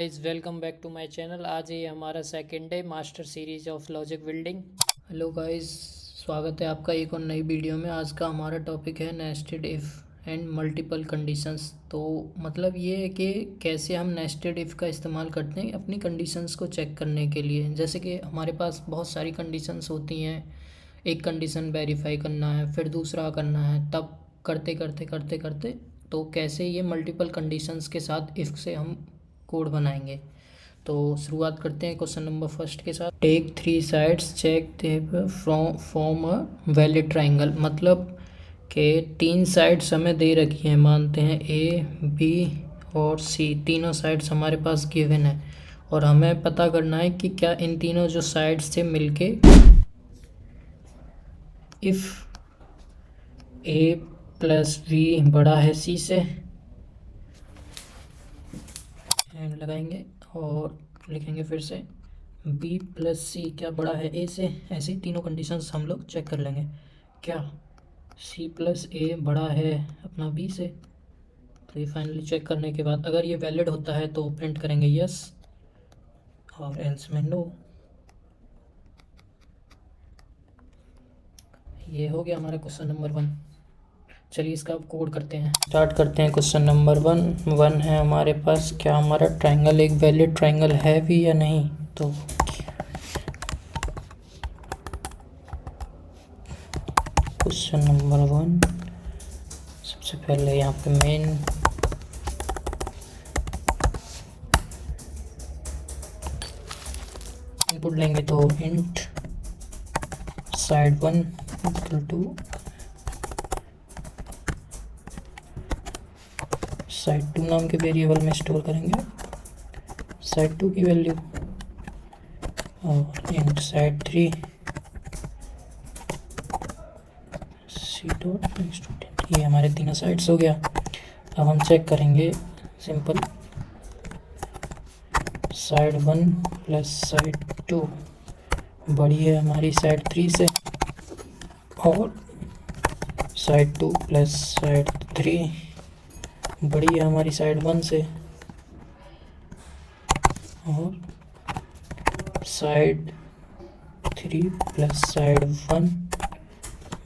Guys welcome back to my channel. आज ये हमारा second day master series of logic building. Hello guys, स्वागत है आपका एक और नई वीडियो में। आज का हमारा टॉपिक है nested if and multiple conditions. तो मतलब ये है कि कैसे हम नेस्टेड इफ़ का इस्तेमाल करते हैं अपनी कंडीशंस को चेक करने के लिए। जैसे कि हमारे पास बहुत सारी कंडीशंस होती हैं, एक कंडीशन वेरीफाई करना है, फिर दूसरा करना है, तब करते करते करते करते तो कैसे ये मल्टीपल कंडीशंस के साथ इफ़ से हम कोड बनाएंगे। तो शुरुआत करते हैं क्वेश्चन नंबर फर्स्ट के साथ। Take three sides check they form a valid triangle. मतलब कि तीन साइड्स हमें दे रखी हैं, मानते हैं ए बी और सी, तीनों साइड्स हमारे पास गिवन है और हमें पता करना है कि क्या इन तीनों जो साइड्स से मिलके इफ़ ए प्लस बी बड़ा है सी से, एंड लगाएंगे और लिखेंगे फिर से बी प्लस सी क्या बड़ा है ए से। ऐसे ही तीनों कंडीशंस हम लोग चेक कर लेंगे। क्या सी प्लस ए बड़ा है अपना बी से। तो ये फाइनली चेक करने के बाद अगर ये वैलिड होता है तो प्रिंट करेंगे यस और एल्स में नो। ये हो गया हमारा क्वेश्चन नंबर 1। चलिए इसका अब कोड करते हैं, स्टार्ट करते हैं। क्वेश्चन नंबर 1 है हमारे पास, क्या हमारा ट्राइंगल एक वैलिड ट्राइंगल है भी या नहीं। तो क्वेश्चन नंबर 1 सबसे पहले यहाँ पे मेन इनपुट लेंगे तो int side 1 equal to side 2 नाम के वेरिएबल में स्टोर करेंगे साइड 2 की वैल्यू, और int side 3 C dot student. ये हमारे तीनों साइड्स हो गया। अब हम चेक करेंगे सिंपल, साइड 1 प्लस साइड 2 बड़ी है हमारी साइड 3 से, और साइड 2 प्लस साइड 3 बड़ी है हमारी साइड 1 से, और साइड 3 प्लस साइड 1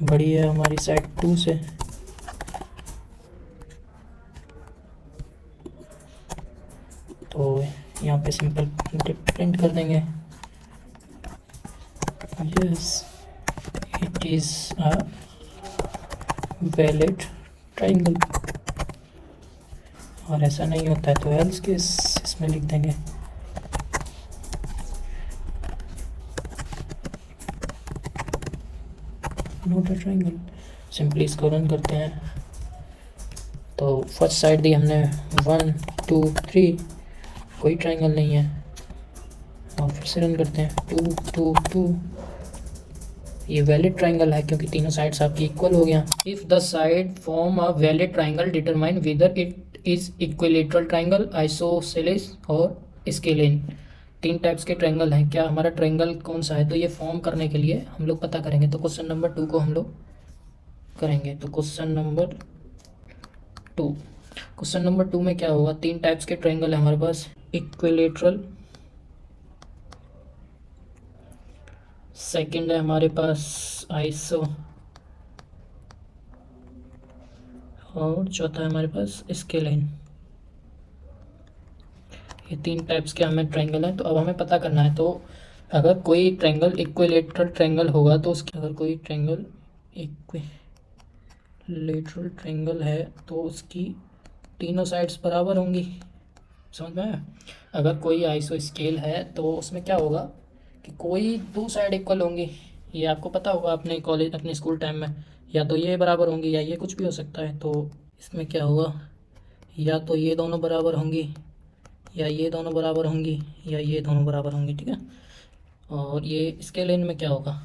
बड़ी है हमारी साइड 2 से। तो यहाँ पे सिंपल प्रिंट कर देंगे yes it is a valid triangle, और ऐसा नहीं होता है तो एल्स केस इसमें लिख देंगे नॉट अ ट्राइंगल। सिंपली इसको रन करते हैं। तो फर्स्ट साइड दी हमने 1 2 3, कोई ट्राइंगल नहीं है, और फिर से रन करते हैं 2 2 2। ये वैलिड ट्राइंगल है क्योंकि तीनों साइड्स आपकी इक्वल हो गया। If the side form a valid triangle determine whether it is equilateral triangle, isosceles और स्केलिन। तीन टाइप्स के ट्राइंगल हैं, क्या हमारा ट्राइंगल कौन सा है। तो ये फॉर्म करने के लिए हम लोग पता करेंगे। तो क्वेश्चन नंबर 2 को हम लोग करेंगे। तो क्वेश्चन नंबर 2 में क्या होगा, तीन टाइप्स के ट्राइंगल है हमारे पास, इक्विलेटरल, सेकंड है हमारे पास आइसो, और चौथा है हमारे पास स्केलिन। ये तीन टाइप्स के हमें ट्राइंगल हैं। तो अब हमें पता करना है, तो अगर कोई ट्राइंगल इक्विलेटरल ट्राइंगल होगा तो उसकी, अगर कोई ट्राइंगल इक्विलेटरल ट्राइंगल है तो उसकी तीनों साइड्स बराबर होंगी। समझ में आया। अगर कोई आइसो स्केल है तो उसमें क्या होगा कि कोई दो साइड इक्वल होंगी। ये आपको पता होगा अपने कॉलेज अपने स्कूल टाइम में, या तो ये बराबर होंगी या ये कुछ भी हो सकता है। तो इसमें क्या होगा, या तो ये दोनों बराबर होंगी, या ये दोनों बराबर होंगी, या ये दोनों बराबर होंगी। ठीक है। और ये इसके लेन में क्या होगा,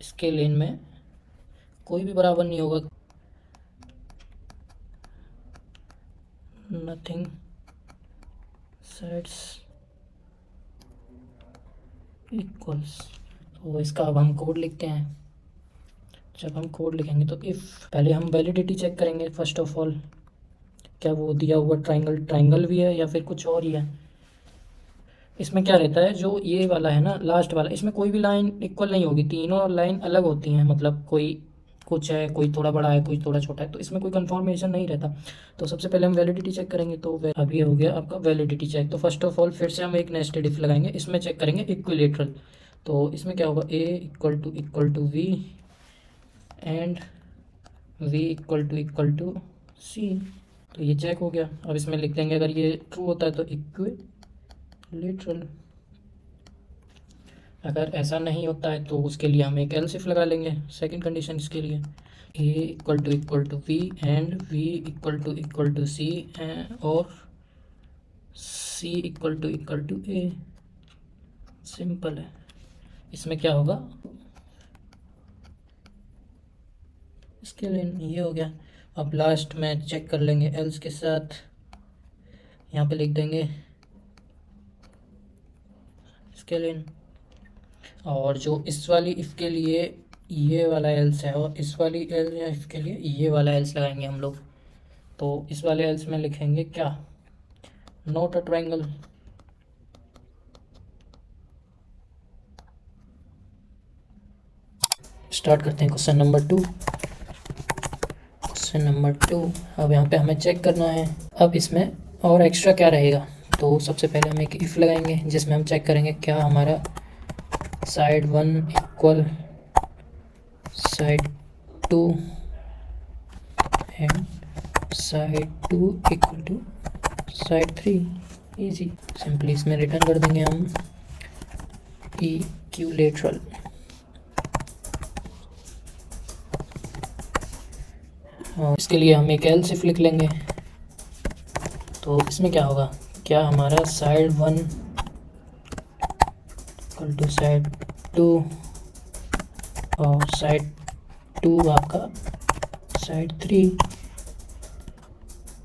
इसके लेन में कोई भी बराबर नहीं होगा, नथिंग साइड्स इक्वल्स। तो इसका अब हम कोड लिखते हैं। जब हम कोड लिखेंगे तो इफ़, पहले हम वैलिडिटी चेक करेंगे फर्स्ट ऑफ ऑल। क्या वो दिया हुआ ट्राइंगल ट्राइंगल भी है या फिर कुछ और ही है? इसमें क्या रहता है, जो ये वाला है ना लास्ट वाला, इसमें कोई भी लाइन इक्वल नहीं होगी, तीनों लाइन अलग होती हैं, मतलब कोई कुछ है, कोई थोड़ा बड़ा है, कोई थोड़ा छोटा है, तो इसमें कोई कंफर्मेशन नहीं रहता। तो सबसे पहले हम वैलिडिटी चेक करेंगे। तो अभी हो गया आपका वैलिडिटी चेक। तो फर्स्ट ऑफ ऑल फिर से हम एक नेस्टेड इफ लगाएंगे, इसमें चेक करेंगे इक्विलेटरल। तो इसमें क्या होगा, A equal to V and V equal to C. तो ये चेक हो गया। अब इसमें लिख देंगे, अगर ये ट्रू होता है तो इक्विलेटरल, अगर ऐसा नहीं होता है तो उसके लिए हम एक एल्स इफ लगा लेंगे सेकंड कंडीशन इसके लिए। A equal to V and V equal to C और C equal to A. Simple है। इसमें क्या होगा, इसके लिए ये हो गया। अब लास्ट में चेक कर लेंगे एल्स के साथ, यहाँ पे लिख देंगे इसके लिए, और जो इस वाली इफ़ के लिए ये वाला एल्स है और इस वाली एल या इफ़ के लिए ये वाला एल्स लगाएंगे हम लोग। तो इस वाले एल्स में लिखेंगे क्या, नॉट अ ट्रायंगल। स्टार्ट करते हैं क्वेश्चन नंबर 2। क्वेश्चन नंबर 2, अब यहाँ पे हमें चेक करना है। अब इसमें और एक्स्ट्रा क्या रहेगा, तो सबसे पहले हम एक इफ़ लगाएंगे जिसमें हम चेक करेंगे क्या हमारा side 1 equal side 2 and side 2 equal to side 3। Easy, simply इसमें रिटर्न कर देंगे हम इक्विलेटरल। और इसके लिए हम एक एल्स इफ लिख लेंगे। तो इसमें क्या होगा, क्या हमारा साइड 1 इक्वल टू साइड 2 और साइड 2 आपका साइड 3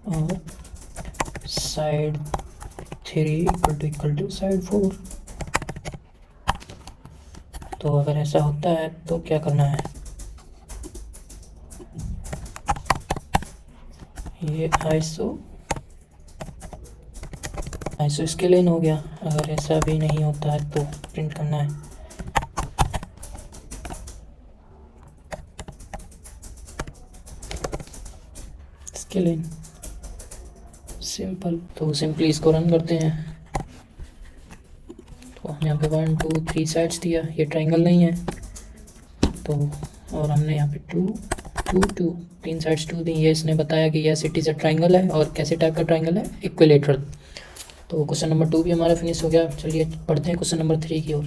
और साइड 3 इक्वल टू साइड 4। तो अगर ऐसा होता है तो क्या करना है, ये आइसो स्केलिन हो गया। अगर ऐसा भी नहीं होता है तो प्रिंट करना है स्केलिन। सिंपल। तो सिंपली इसको रन करते हैं। तो हम यहाँ पे 1 2 3 साइड्स दिया, ये ट्रायंगल नहीं है तो, और हमने यहाँ पे 2 2 2 3 साइड्स 2 दी। ये इसने बताया कि यह इट इज़ अ ट्रायंगल है, और कैसे टाइप का ट्रायंगल है, इक्विलेटरल। तो क्वेश्चन नंबर 2 भी हमारा फिनिश हो गया। चलिए पढ़ते हैं क्वेश्चन नंबर 3 की ओर।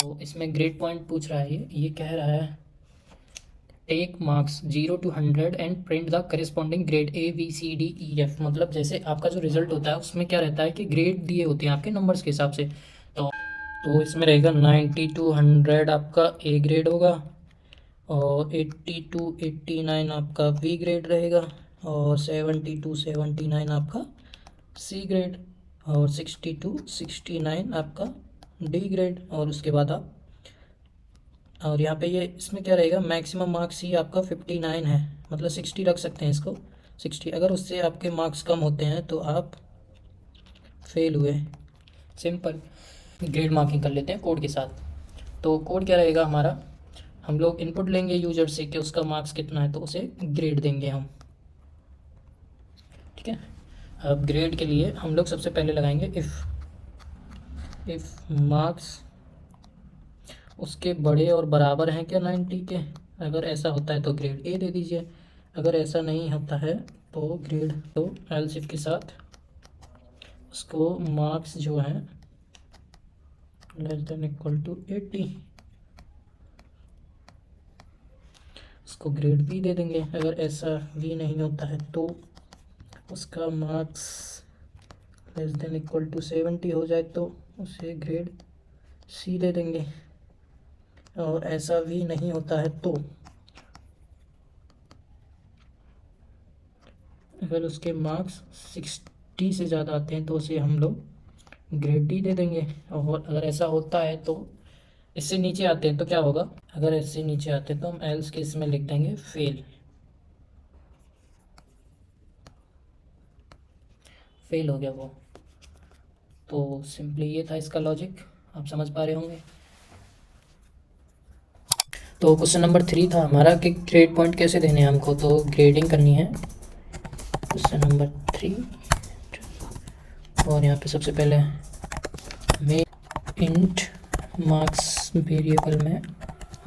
तो इसमें ग्रेड पॉइंट पूछ रहा है, ये कह रहा है take marks 0 to 100 and print the corresponding grade ABCDEF। मतलब जैसे आपका जो रिजल्ट होता है उसमें क्या रहता है कि ग्रेड दिए होते हैं आपके नंबर्स के हिसाब से। तो इसमें रहेगा 90 to 100 आपका ए ग्रेड होगा, और 80 to 89 आपका बी ग्रेड रहेगा, और 70 to 79 आपका सी ग्रेड, और 60 to 69 आपका डी ग्रेड। और उसके बाद आप, और यहाँ पे ये इसमें क्या रहेगा, मैक्सिमम मार्क्स ही आपका 59 है, मतलब 60 रख सकते हैं इसको 60। अगर उससे आपके मार्क्स कम होते हैं तो आप फेल हुए। सिंपल। ग्रेड मार्किंग कर लेते हैं कोड के साथ। तो कोड क्या रहेगा हमारा, हम लोग इनपुट लेंगे यूजर से कि उसका मार्क्स कितना है, तो उसे ग्रेड देंगे हम। ठीक है। अब ग्रेड के लिए हम लोग सबसे पहले लगाएंगे इफ़ मार्क्स उसके बड़े और बराबर हैं क्या 90 के। अगर ऐसा होता है तो ग्रेड ए दे दीजिए, अगर ऐसा नहीं होता है तो ग्रेड, तो एल्स इफ के साथ उसको मार्क्स जो है लेस देन इक्वल टू 80, उसको ग्रेड बी दे देंगे। अगर ऐसा भी नहीं होता है तो उसका marks less than equal to 70 हो जाए तो उसे ग्रेड सी दे देंगे। और ऐसा भी नहीं होता है तो अगर उसके मार्क्स 60 से ज़्यादा आते हैं तो उसे हम लोग ग्रेड डी दे देंगे। और अगर ऐसा होता है तो इससे नीचे आते हैं तो क्या होगा, अगर इससे नीचे आते हैं तो हम एल्स केस में लिख देंगे फेल। फेल हो गया वो। तो सिंपली ये था इसका लॉजिक, आप समझ पा रहे होंगे। तो क्वेश्चन नंबर 3 था हमारा कि ग्रेड पॉइंट कैसे देने हैं हमको, तो ग्रेडिंग करनी है क्वेश्चन नंबर 3। और यहाँ पे सबसे पहले हमें इंट मार्क्स वेरिएबल में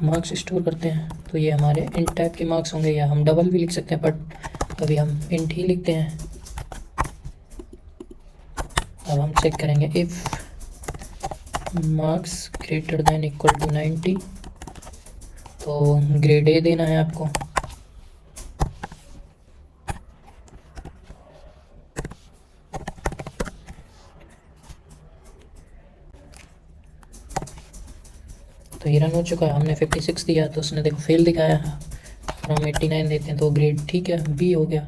मार्क्स स्टोर करते हैं। तो ये हमारे इंट टाइप के मार्क्स होंगे, या हम डबल भी लिख सकते हैं, बट अभी हम इंट ही लिखते हैं। अब हम चेक करेंगे if marks greater than equal to 90, तो ग्रेड ए देना है आपको। तो ये रन हो चुका है, हमने 56 दिया तो उसने देखो फेल दिखाया। अगर हम 89 देते हैं तो ग्रेड ठीक है, बी हो गया।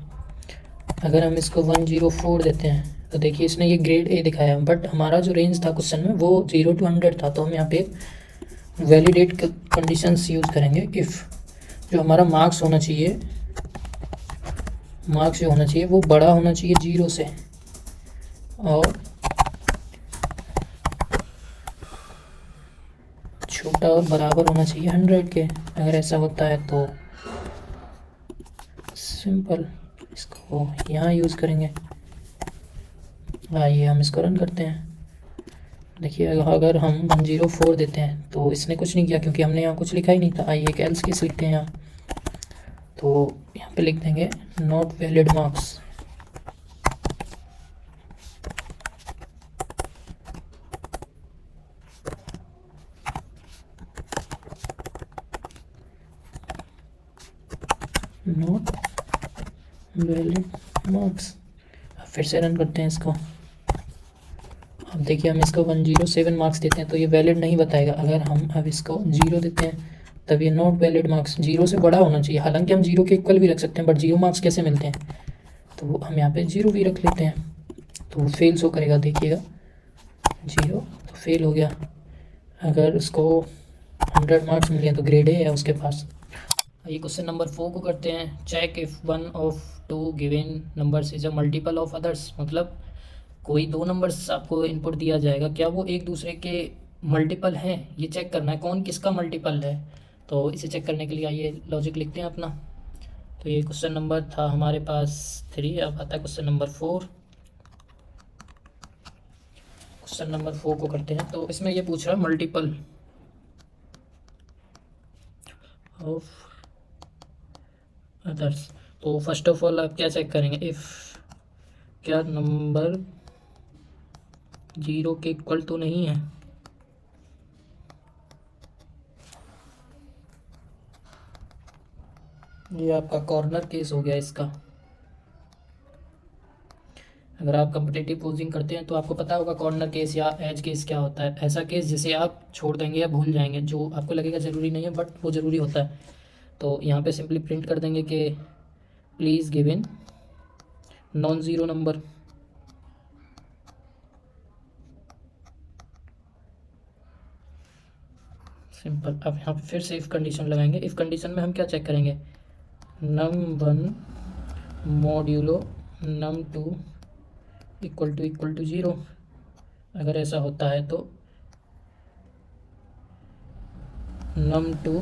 अगर हम इसको 104 देते हैं तो देखिए इसने ये ग्रेड ए दिखाया, बट हमारा जो रेंज था क्वेश्चन में वो 0 to 100 था। तो हम यहाँ पे वैलिडेट कंडीशंस यूज़ करेंगे। इफ़ जो हमारा मार्क्स होना चाहिए, मार्क्स जो होना चाहिए वो बड़ा होना चाहिए 0 से, और छोटा और बराबर होना चाहिए 100 के। अगर ऐसा होता है तो सिंपल इसको यहाँ यूज़ करेंगे। आइए हम इसको रन करते हैं। देखिए अगर हम 104 देते हैं तो इसने कुछ नहीं किया, क्योंकि हमने यहाँ कुछ लिखा ही नहीं था। आइए एक एल्स केस लिखते हैं यहाँ, तो यहाँ पे लिख देंगे not valid marks. Not valid marks. फिर से रन करते हैं इसको। अब देखिए हम इसको 107 मार्क्स देते हैं तो ये वैलिड नहीं बताएगा। अगर हम अब इसको 0 देते हैं तब ये नॉट वैलिड मार्क्स, 0 से बड़ा होना चाहिए। हालांकि हम 0 के इक्वल भी रख सकते हैं, बट 0 मार्क्स कैसे मिलते हैं, तो हम यहाँ पे 0 भी रख लेते हैं, तो फेल शो करेगा। देखिएगा 0 तो फेल हो गया। अगर उसको 100 मार्क्स मिल गए तो ग्रेड ए है उसके पास। ये क्वेश्चन नंबर 4 को करते हैं। Check if one of two given numbers is a multiple of others. मतलब कोई दो नंबर्स आपको इनपुट दिया जाएगा, क्या वो एक दूसरे के मल्टीपल हैं, ये चेक करना है कौन किसका मल्टीपल है। तो इसे चेक करने के लिए आइए लॉजिक लिखते हैं अपना। तो ये क्वेश्चन नंबर था हमारे पास 3। अब आता है क्वेश्चन नंबर 4। क्वेश्चन नंबर 4 को करते हैं। तो इसमें ये पूछ रहा है मल्टीपल ऑफ अदर्स। तो फर्स्ट ऑफ ऑल आप क्या चेक करेंगे, इफ़ क्या नंबर 0 के इक्वल तो नहीं है। ये आपका कॉर्नर केस हो गया इसका। अगर आप कम्पिटिटिव पोजिंग करते हैं तो आपको पता होगा कॉर्नर केस या एज केस क्या होता है। ऐसा केस जिसे आप छोड़ देंगे या भूल जाएंगे, जो आपको लगेगा ज़रूरी नहीं है बट वो ज़रूरी होता है। तो यहाँ पे सिंपली प्रिंट कर देंगे कि please give in non zero number. Simple. अब यहाँ पे फिर से इफ़ कंडीशन लगाएंगे। इफ़ कंडीशन में हम क्या चेक करेंगे, num1 modulo num2 equal to 0। अगर ऐसा होता है तो num2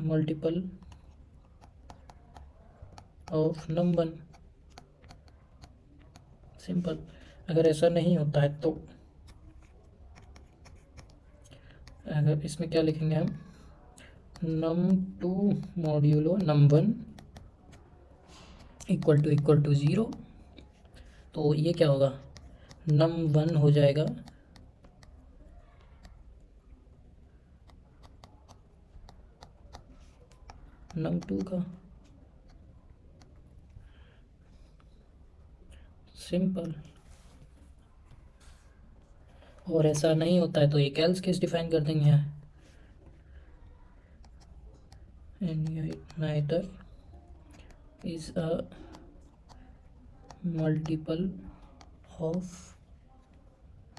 multiple of num1। Simple. अगर ऐसा नहीं होता है तो अगर इसमें क्या लिखेंगे हम, num2 modulo num1 equal to 0। तो ये क्या होगा, num1 हो जाएगा num2 का। सिंपल। और ऐसा नहीं होता है तो एक एल्स केस डिफाइन कर देंगे यहाँ, neither is a multiple of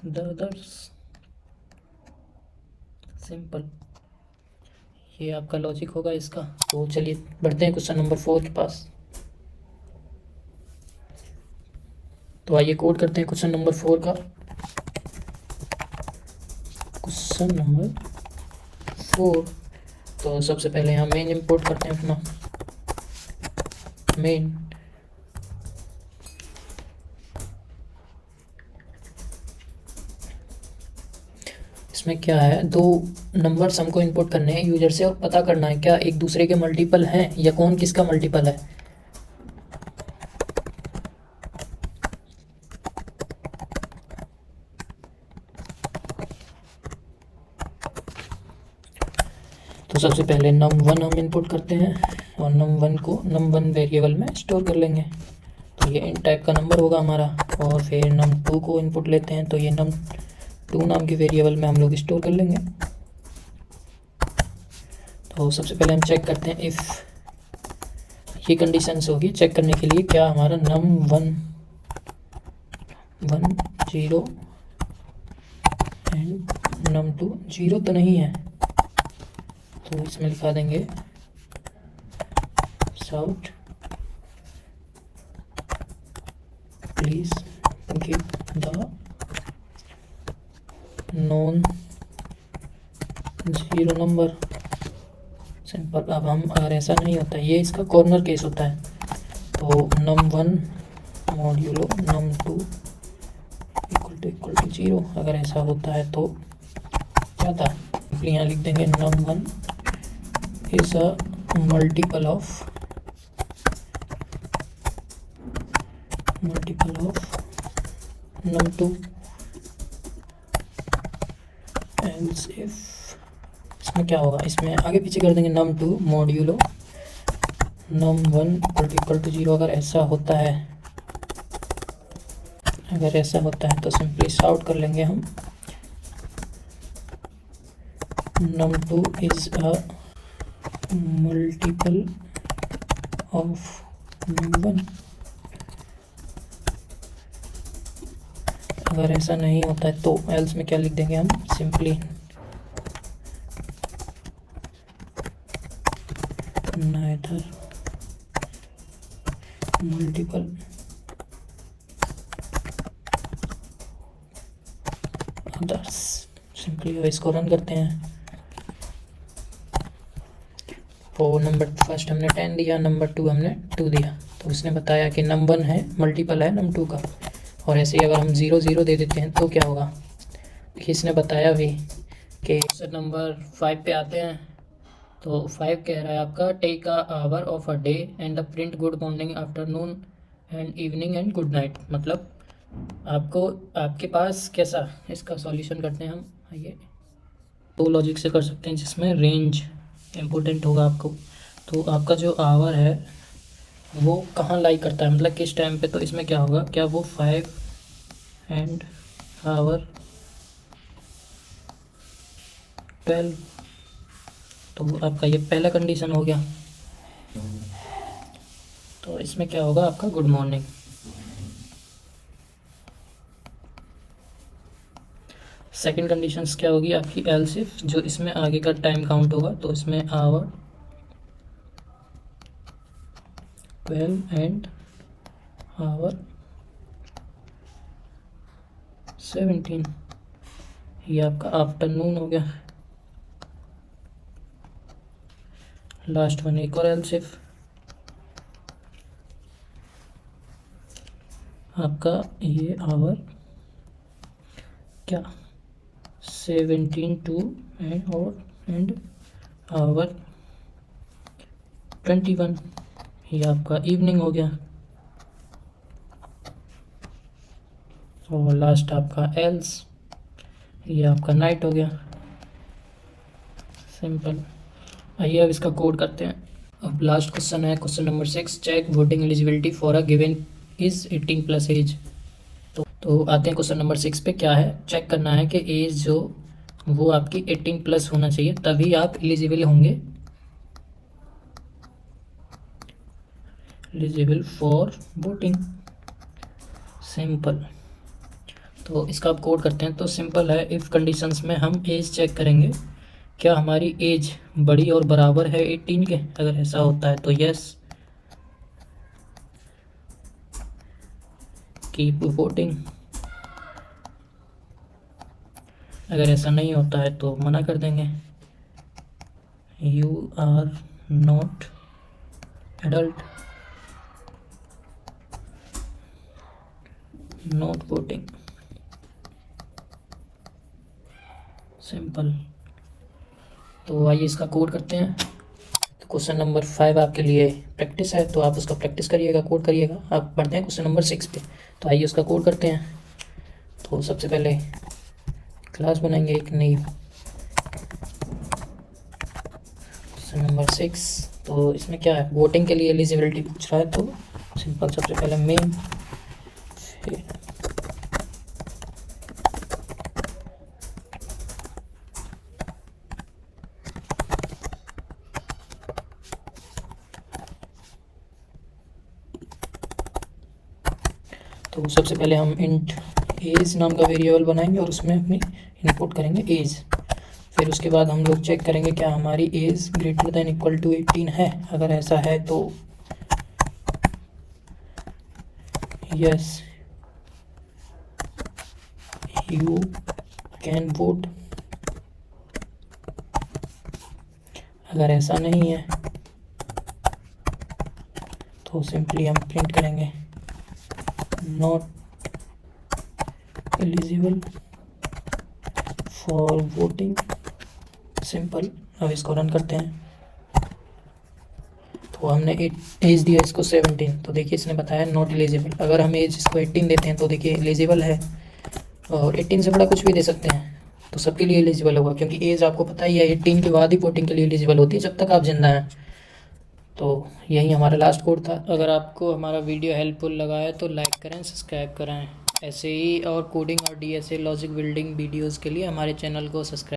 the others। Simple. ये आपका लॉजिक होगा इसका। तो चलिए बढ़ते हैं क्वेश्चन नंबर 4 के पास। तो आइए कोड करते हैं क्वेश्चन नंबर 4 का। क्वेश्चन नंबर 4, तो सबसे पहले यहाँ मेन इंपोर्ट करते हैं अपना मेन। इसमें क्या है, दो नंबर्स हमको इंपुट करने हैं यूजर से और पता करना है क्या एक दूसरे के मल्टीपल हैं या कौन किसका मल्टीपल है। तो सबसे पहले num1 हम इंपुट करते हैं और num1 को num1 वेरिएबल में स्टोर कर लेंगे, तो ये इन टाइप का नंबर होगा हमारा। और फिर num2 को इनपुट लेते हैं, तो ये num2 नाम के वेरिएबल में हम लोग स्टोर कर लेंगे। तो सबसे पहले हम चेक करते हैं इफ़ ये कंडीशंस होगी चेक करने के लिए क्या हमारा num1 1 0 एंड num2 0 तो नहीं है, तो इसमें लिखा देंगे साउट please give the non zero number. Simple. अब हम अगर ऐसा नहीं होता है, ये इसका कॉर्नर केस होता है, तो num1 modulo num2 equal to 0 अगर ऐसा होता है तो क्या था, यहाँ लिख देंगे num1 is a multiple of num2 else if. इसमें क्या होगा, इसमें आगे पीछे कर देंगे num2 modulo num1 equal to 0 अगर ऐसा होता है। अगर ऐसा होता है तो सिंपली सॉर्ट कर लेंगे हम num2 is a multiple of num1। अगर ऐसा नहीं होता है तो एल्स में क्या लिख देंगे हम, simply neither multiple others। Simply इसको रन करते हैं। तो नंबर फर्स्ट हमने 10 दिया, नंबर 2 हमने 2 दिया, तो उसने बताया कि num1 है मल्टीपल है num2 का। और ऐसे ही अगर हम 0 0 दे देते हैं तो क्या होगा, इसने बताया भी कि नंबर 5 पे आते हैं। तो 5 कह रहा है आपका take a hour of a day and the print good morning afternoon and evening and good night. मतलब आपको आपके पास कैसा, इसका सॉल्यूशन करते हैं हम। आइए, तो लॉजिक से कर सकते हैं जिसमें रेंज इम्पोर्टेंट होगा आपको। तो आपका जो आवर है वो कहाँ लाई करता है, मतलब किस टाइम पे, तो इसमें क्या होगा, क्या वो 5 एंड आवर 12, तो आपका ये पहला कंडीशन हो गया। तो इसमें क्या होगा आपका गुड मॉर्निंग। सेकंड कंडीशंस क्या होगी आपकी एल्स इफ, जो इसमें आगे का टाइम काउंट होगा, तो इसमें आवर 12 एंड आवर 17, ये आपका आफ्टरनून हो गया। लास्ट वन एक और एल्स इफ, आपका ये आवर क्या 17 टू एंड आवर 21, ये आपका इवनिंग हो गया। और लास्ट आपका एल्स, ये आपका नाइट हो गया। सिंपल। आइए अब इसका कोड करते हैं। अब लास्ट क्वेश्चन है question number 6, check voting eligibility for a given is 18 plus age. तो आते हैं क्वेश्चन नंबर 6 पे। क्या है, चेक करना है कि एज जो वो आपकी 18 प्लस होना चाहिए, तभी आप एलिजिबल होंगे, एलिजिबल फॉर वोटिंग। सिंपल। तो इसका आप कोड करते हैं। तो सिंपल है, इफ़ कंडीशंस में हम एज चेक करेंगे, क्या हमारी एज बड़ी और बराबर है 18 के, अगर ऐसा होता है तो यस, कीप वोटिंग। अगर ऐसा नहीं होता है तो मना कर देंगे, you are not adult, not voting, simple. तो आइए इसका कोड करते हैं। तो क्वेश्चन नंबर 5 आपके लिए प्रैक्टिस है, तो आप उसका प्रैक्टिस करिएगा, कोड करिएगा। आप बढ़ते हैं क्वेश्चन नंबर 6 पे। तो आइए उसका कोड करते हैं। तो सबसे पहले क्लास बनाएंगे एक नई, क्वेश्चन नंबर 6। तो इसमें क्या है, वोटिंग के लिए एलिजिबिलिटी पूछ रहा है। तो सिंपल, सबसे पहले मेन, फिर तो सबसे पहले हम इंट एज नाम का वेरिएबल बनाएंगे और उसमें अपनी इनपुट करेंगे एज। फिर उसके बाद हम लोग चेक करेंगे क्या हमारी age greater than equal to 18 है। अगर ऐसा है तो यस यू कैन वोट। अगर ऐसा नहीं है तो सिंपली हम प्रिंट करेंगे not eligible for voting, simple. अब इसको रन करते हैं। तो हमने एज दिया इसको 17, तो देखिए इसने बताया नॉट एलिजिबल। अगर हम एज इसको 18 देते हैं तो देखिए एलिजिबल है, और 18 से बड़ा कुछ भी दे सकते हैं तो सबके लिए एलिजिबल होगा, क्योंकि एज आपको पता ही है 18 के बाद ही वोटिंग के लिए एलिजिबल होती है, जब तक आप जिंदा हैं। तो यही हमारा लास्ट कोड था। अगर आपको हमारा वीडियो हेल्पफुल लगा है तो लाइक करें, सब्सक्राइब करें। ऐसे ही और कोडिंग और DSA लॉजिक बिल्डिंग वीडियोज़ के लिए हमारे चैनल को सब्सक्राइब